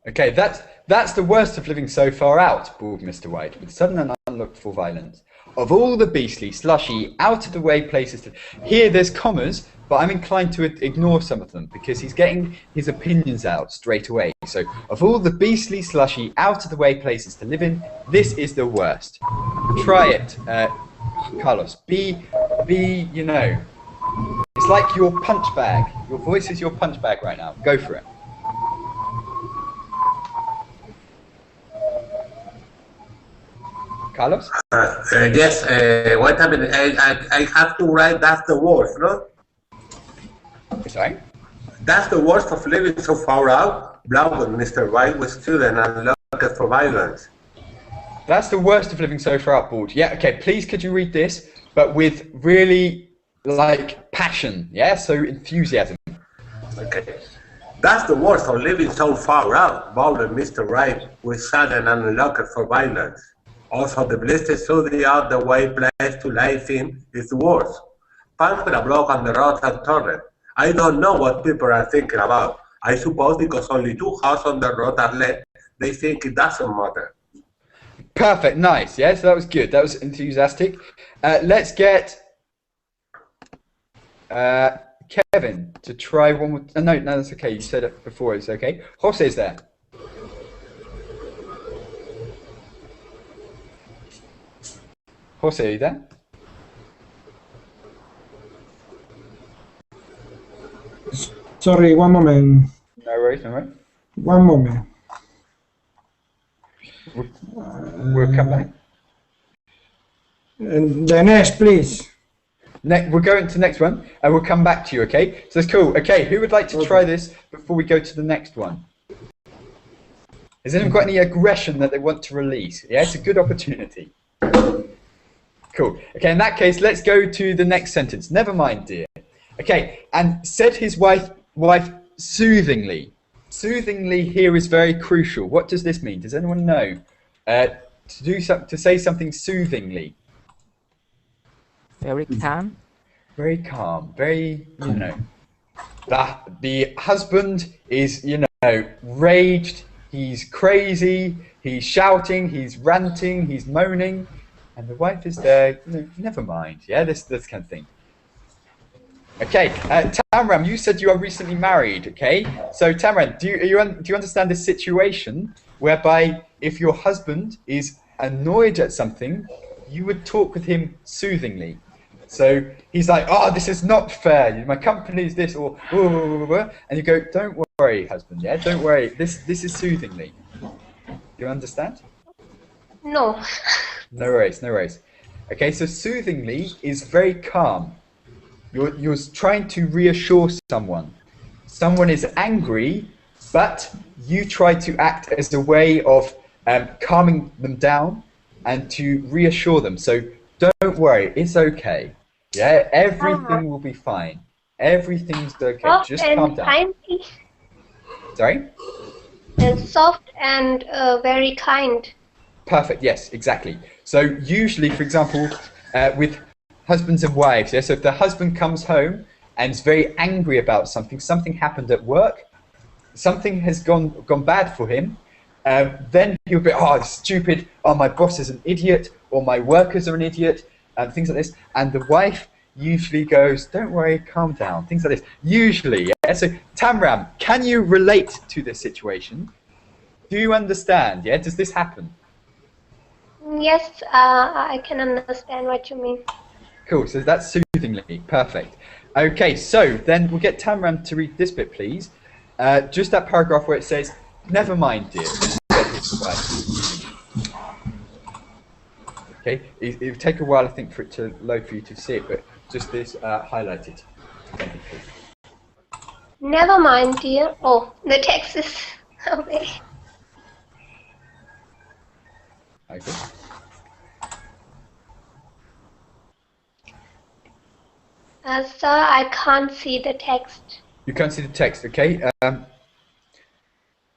Okay, that's the worst of living so far out, bawled Mr. White, with sudden and unlooked-for violence. Of all the beastly, slushy, out-of-the-way places to... Here there's commas, but I'm inclined to ignore some of them, because he's getting his opinions out straight away. So, of all the beastly, slushy, out-of-the-way places to live in, this is the worst. Try it, Carlos. Be, you know... It's like your punch bag. Your voice is your punch bag right now. Go for it. Carlos? Yes, what happened? I have to write that's the worst, no? Sorry? That's the worst of living so far out, blowed Mr. White with student and looked for violence. That's the worst of living so far out, bawled. Yeah, okay, please could you read this, but with really, like, passion, yeah? So enthusiasm. Okay. That's the worst of living so far out, bawled Mr. White with sudden and unlocked for violence. Also, the blessed study out the way place to live in is worse. Panther block on the road and torrent. I don't know what people are thinking about. I suppose because only 2 houses on the road are left, they think it doesn't matter. Perfect, nice. Yeah, so that was good. That was enthusiastic. Let's get Kevin to try one more. No, that's okay. You said it before. It's okay. Jose's there. Jose, are you there? Sorry, one moment. No worries, no worries. One moment. We'll come back. The next, please. We'll go into the next one, and we'll come back to you, okay? So that's cool. Okay, who would like to try this before we go to the next one? Has anyone got any aggression that they want to release? Yeah, it's a good opportunity. Cool. Okay, in that case, let's go to the next sentence. Never mind, dear. Okay, and said his wife soothingly. Soothingly here is very crucial. What does this mean? Does anyone know? To say something soothingly. Very calm. Very calm. Very, you know. The husband is, you know, raged. He's crazy. He's shouting. He's ranting. He's moaning. And the wife is there, you know, never mind. Yeah, this kind of thing. Okay, Tamram, you said you are recently married. Okay, so Tamram, do you understand this situation whereby if your husband is annoyed at something, you would talk with him soothingly. So he's like, "Oh, this is not fair. My company is this," or and you go, "Don't worry, husband. Yeah, don't worry. This is soothingly." You understand? No. No worries, no worries. Okay, so soothingly is very calm. You're trying to reassure someone. Someone is angry, but you try to act as a way of calming them down and to reassure them. So don't worry, it's okay. Yeah, everything will be fine. Everything's okay. Just calm down. Kindly. Sorry? And soft and very kind. Perfect, yes, exactly. So usually, for example, with husbands and wives, yeah, so if the husband comes home and is very angry about something, something happened at work, something has gone bad for him, then he'll be, "Oh, it's stupid, oh, my boss is an idiot, or my workers are an idiot," and things like this. And the wife usually goes, "Don't worry, calm down," things like this. Usually, yeah. So Tamram, can you relate to this situation? Do you understand? Yeah, does this happen? Yes, I can understand what you mean. Cool, so that's soothingly. Perfect. Okay, so then we'll get Tamram to read this bit, please. Just that paragraph where it says, "Never mind, dear." Okay, it'll take a while, I think, for it to load for you to see it, but just this highlighted. Thank you, please. Never mind, dear. Oh, the text is away. Okay. Sir, I can't see the text. You can't see the text, okay?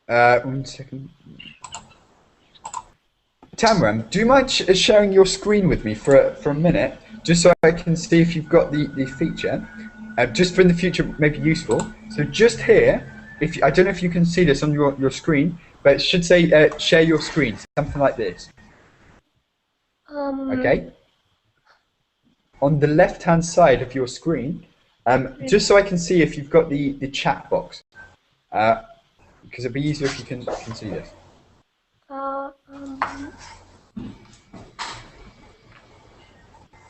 1 second. Tamram, do you mind sharing your screen with me for a minute, just so I can see if you've got the feature? Just for in the future, maybe useful. So just here, I don't know if you can see this on your screen, but it should say share your screen, something like this. Okay? On the left-hand side of your screen, just so I can see if you've got the chat box, because it'd be easier if you can see this.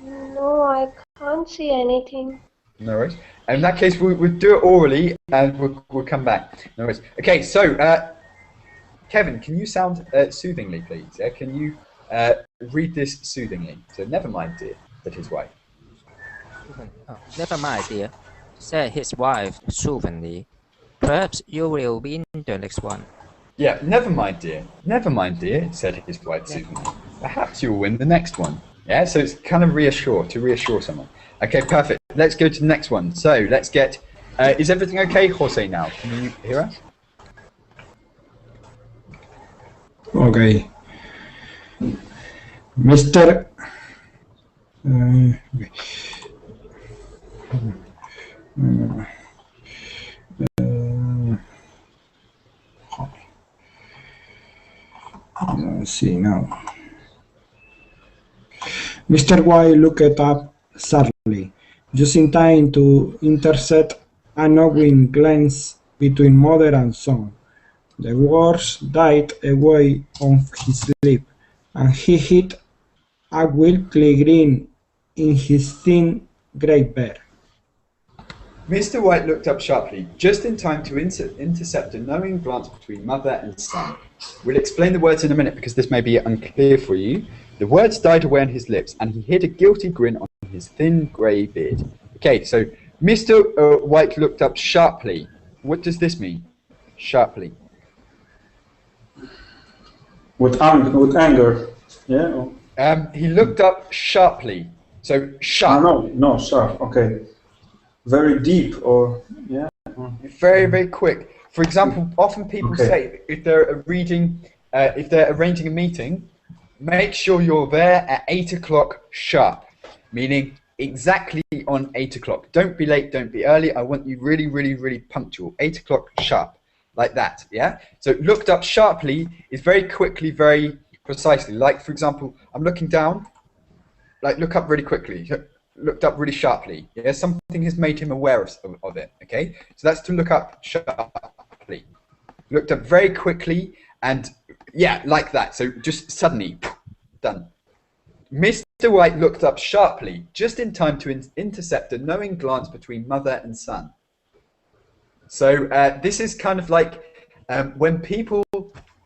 No, I can't see anything. No worries. In that case, we'll do it orally, and we'll come back. No worries. Okay, so Kevin, can you sound soothingly, please? Can you read this soothingly? So never mind, dear, said his wife. Oh, never mind, dear, said his wife soothingly. Perhaps you will win the next one. Yeah, never mind, dear. Never mind, dear, said his wife soothingly. Perhaps you'll win the next one. Yeah, so it's kind of to reassure someone. Okay, perfect. Let's go to the next one. So let's get, is everything okay, Jose, now? Can you hear us? Okay. Mr. Let's see now. Mr. Y looked up sadly, just in time to intercept a knowing glance between mother and son. The words died away on his lip, and he hid a wilky grin in his thin grey beard. Mr. White looked up sharply, just in time to intercept a knowing glance between mother and son. We'll explain the words in a minute because this may be unclear for you. The words died away on his lips, and he hid a guilty grin on his thin grey beard. Okay, so Mr. White looked up sharply. What does this mean? Sharply. With anger. Yeah. He looked up sharply. So sharp. No, sharp. Okay. Very deep, or yeah. Very, very quick. For example, often people say if they're arranging a meeting, make sure you're there at 8 o'clock sharp, meaning exactly on 8 o'clock. Don't be late, don't be early. I want you really, really, really punctual. 8 o'clock sharp, like that, yeah? So looked up sharply is very quickly, very precisely. Like, for example, I'm looking down, like look up really quickly. Looked up really sharply. Yeah, something has made him aware of it. Okay, so that's to look up sharply. Looked up very quickly, and yeah, like that. So just suddenly, done. Mr. White looked up sharply, just in time to intercept a knowing glance between mother and son. So this is kind of like when people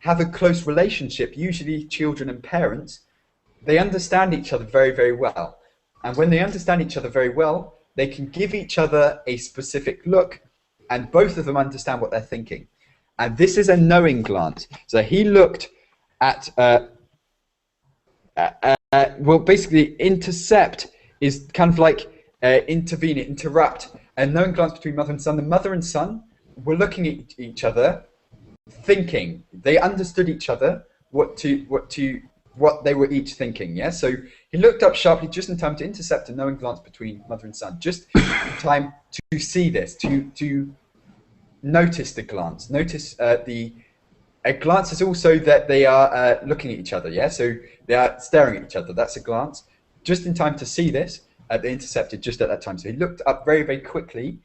have a close relationship, usually children and parents, they understand each other very, very well. And when they understand each other very well, they can give each other a specific look, and both of them understand what they're thinking. And this is a knowing glance. So he looked at, well, basically, intercept is kind of like intervene, interrupt. A knowing glance between mother and son. The mother and son were looking at each other, thinking. They understood each other, what they were each thinking. Yeah. So he looked up sharply, just in time to intercept a knowing glance between mother and son. Just in time to see this, to notice the glance. Notice a glance is also that they are looking at each other. Yeah. So they are staring at each other. That's a glance. Just in time to see this. They intercepted just at that time. So he looked up very, very quickly,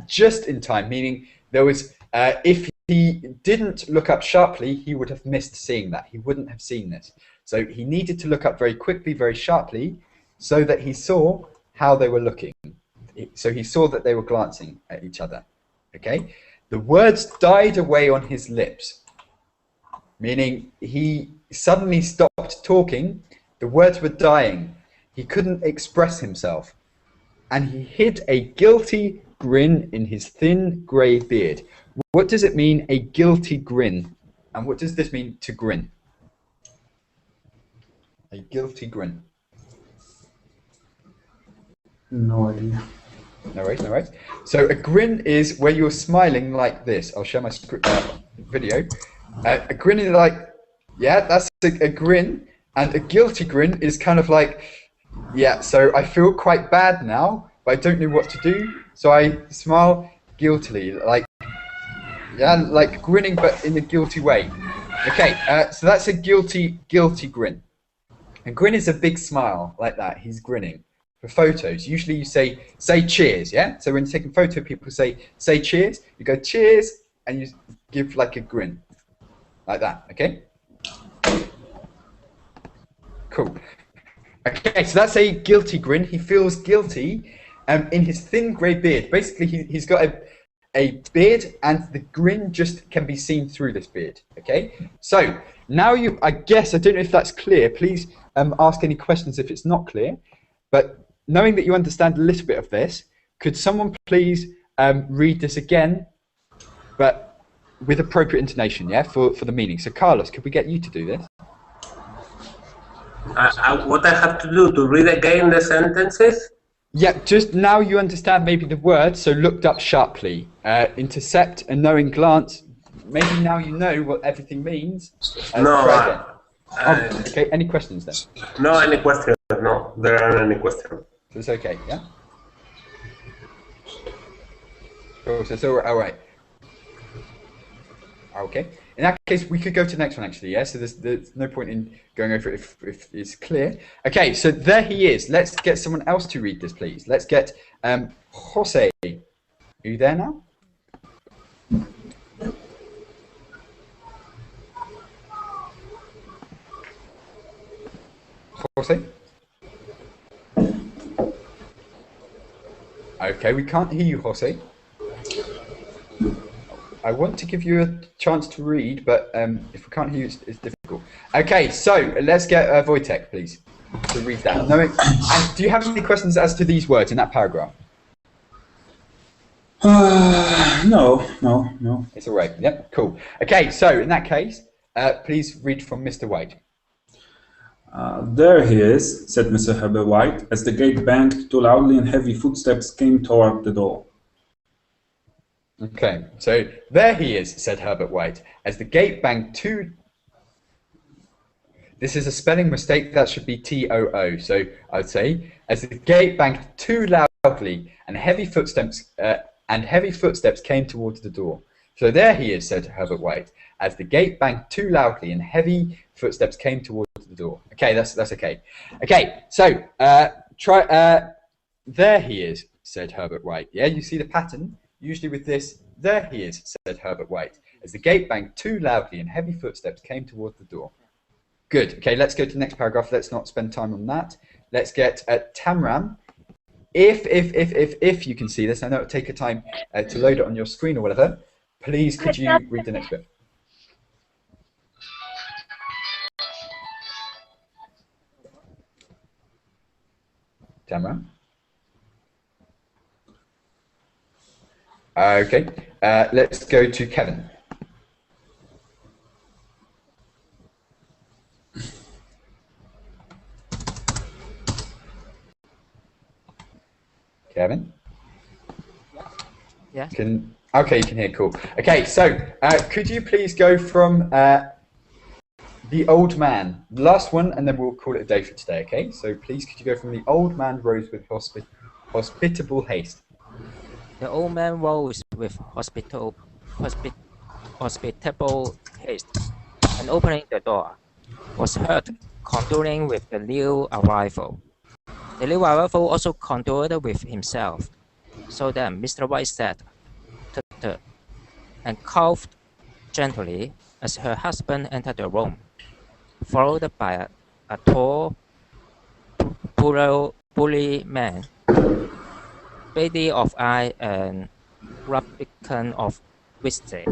just in time, meaning there was, if he didn't look up sharply, he would have missed seeing that. He wouldn't have seen this. So he needed to look up very quickly, very sharply, so that he saw how they were looking. So he saw that they were glancing at each other. Okay? The words died away on his lips, meaning he suddenly stopped talking. The words were dying. He couldn't express himself, and he hid a guilty grin in his thin grey beard. What does it mean, a guilty grin? And what does this mean, to grin? A guilty grin. No idea. No worries, no worries. So a grin is where you're smiling like this. I'll show my video. A grin is like, yeah, that's a grin, and a guilty grin is kind of like, yeah, so I feel quite bad now, but I don't know what to do, so I smile guiltily, like, yeah, like grinning, but in a guilty way. Okay, so that's a guilty grin. A grin is a big smile, like that. He's grinning. For photos, usually you say cheers, yeah? So when you're taking a photo, people say cheers. You go cheers, and you give like a grin, like that, okay? Cool. Okay, so that's a guilty grin. He feels guilty in his thin grey beard. Basically, he's got a beard, and the grin just can be seen through this beard. Okay, so now I guess, I don't know if that's clear. Please ask any questions if it's not clear. But knowing that you understand a little bit of this, could someone please read this again, but with appropriate intonation, yeah, for the meaning. So Carlos, could we get you to do this? What I have to do, to read again the sentences? Yeah, just now you understand maybe the word, so looked up sharply. Intercept, a knowing glance. Maybe now you know what everything means. No. Okay, any questions then? No, any questions? No, there aren't any questions. So it's okay, yeah? Cool, so it's all right. Okay. In that case, we could go to the next one, actually, yeah? So there's no point in going over it if it's clear. Okay, so there he is. Let's get someone else to read this, please. Let's get Jose. Are you there now? Jose? Okay, we can't hear you, Jose. I want to give you a chance to read, but if we can't hear you, it's difficult. Okay, so let's get Wojtek, please, to read that. No, and do you have any questions as to these words in that paragraph? No. It's all right. Yep, cool. Okay, so in that case, please read from Mr. White. There he is, said Mr. Herbert White, as the gate banged too loudly and heavy footsteps came toward the door. Okay, so there he is, said Herbert White, as the gate banged too... This is a spelling mistake, that should be T-O-O. So I would say, as the gate banged too loudly and heavy footsteps came towards the door. So there he is, said Herbert White, as the gate banged too loudly and heavy footsteps came towards the door. Okay, that's okay. Okay, so there he is, said Herbert White. Yeah, you see the pattern? Usually with this, there he is, said Herbert White, as the gate banged too loudly and heavy footsteps came towards the door. Good. Okay, let's go to the next paragraph. Let's not spend time on that. Let's get Tamram. If you can see this, I know it'll take a time to load it on your screen or whatever. Please, could you read the next bit? Tamram. Okay, let's go to Kevin. Kevin? Yeah. Okay, you can hear, cool. Okay, so could you please go from the old man, the last one, and then we'll call it a day for today, okay? So please could you go from the old man rose with hospitable haste. The old man rose with hospitable haste, and opening the door, was heard condoling with the new arrival. The new arrival also condoled with himself, so that Mr. White said, "Tut," and coughed gently as her husband entered the room, followed by a tall, burly man, beady of eye and rubicund of visage.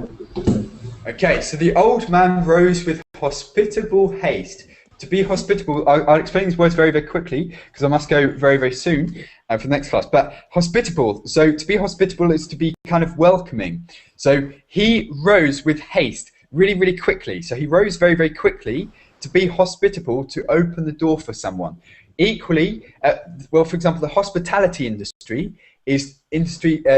Okay, so the old man rose with hospitable haste. To be hospitable, I'll explain these words very, very quickly because I must go very, very soon for the next class. But hospitable, so to be hospitable is to be kind of welcoming. So he rose with haste, really, really quickly. So he rose very, very quickly to be hospitable, to open the door for someone. Equally, well, for example, the hospitality industry is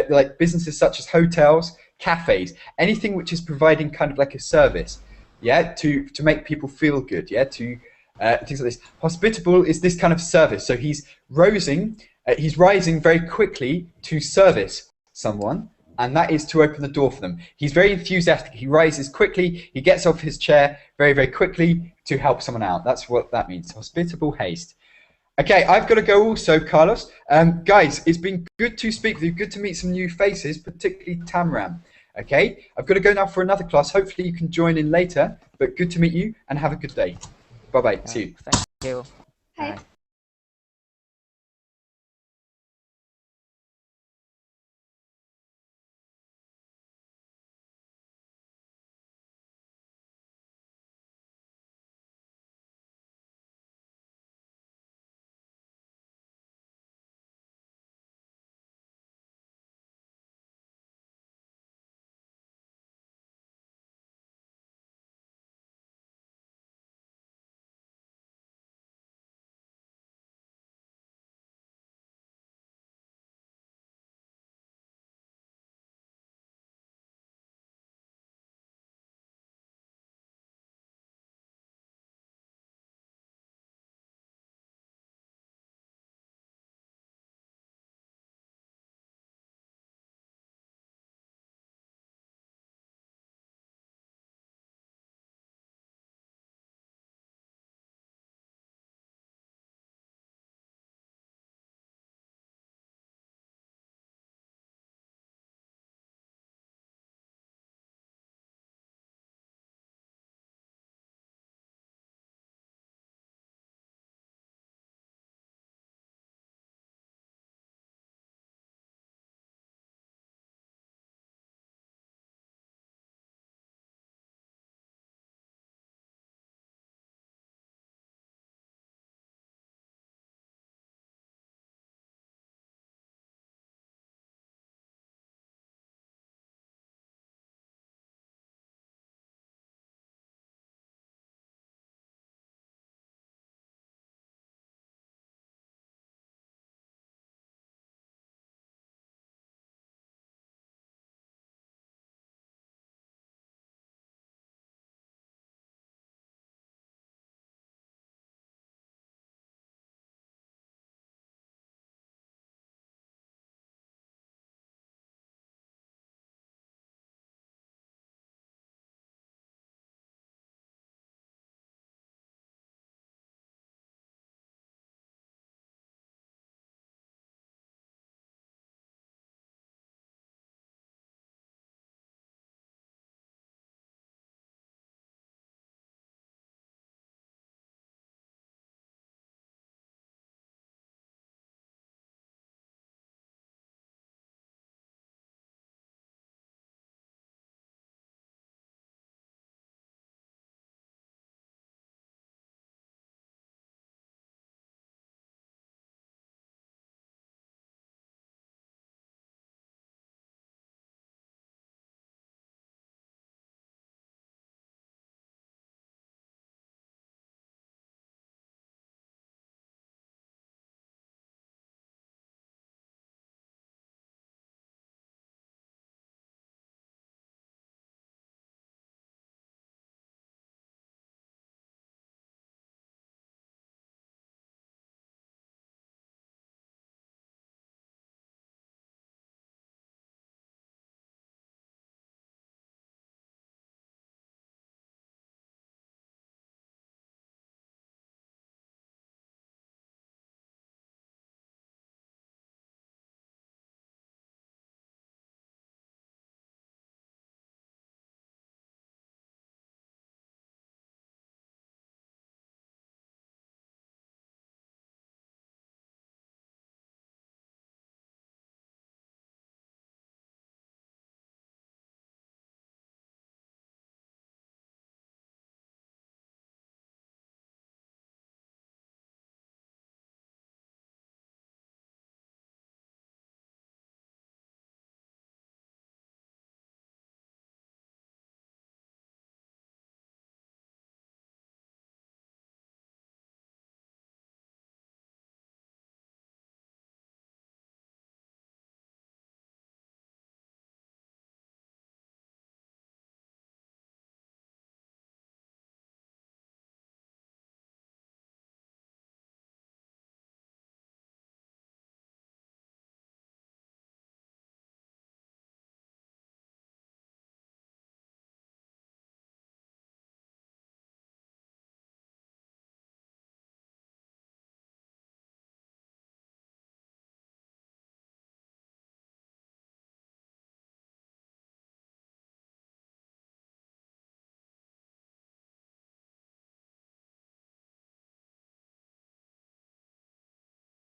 like businesses such as hotels, cafes, anything which is providing kind of like a service, yeah, to make people feel good, yeah, to things like this. Hospitable is this kind of service. So he's rising very quickly to service someone, and that is to open the door for them. He's very enthusiastic. He rises quickly. He gets off his chair very, very quickly to help someone out. That's what that means. Hospitable haste. Okay, I've got to go also, Carlos. Guys, it's been good to speak with you. Good to meet some new faces, particularly Tamram. Okay, I've got to go now for another class. Hopefully you can join in later, but good to meet you and have a good day. Bye-bye. See you. Thank you.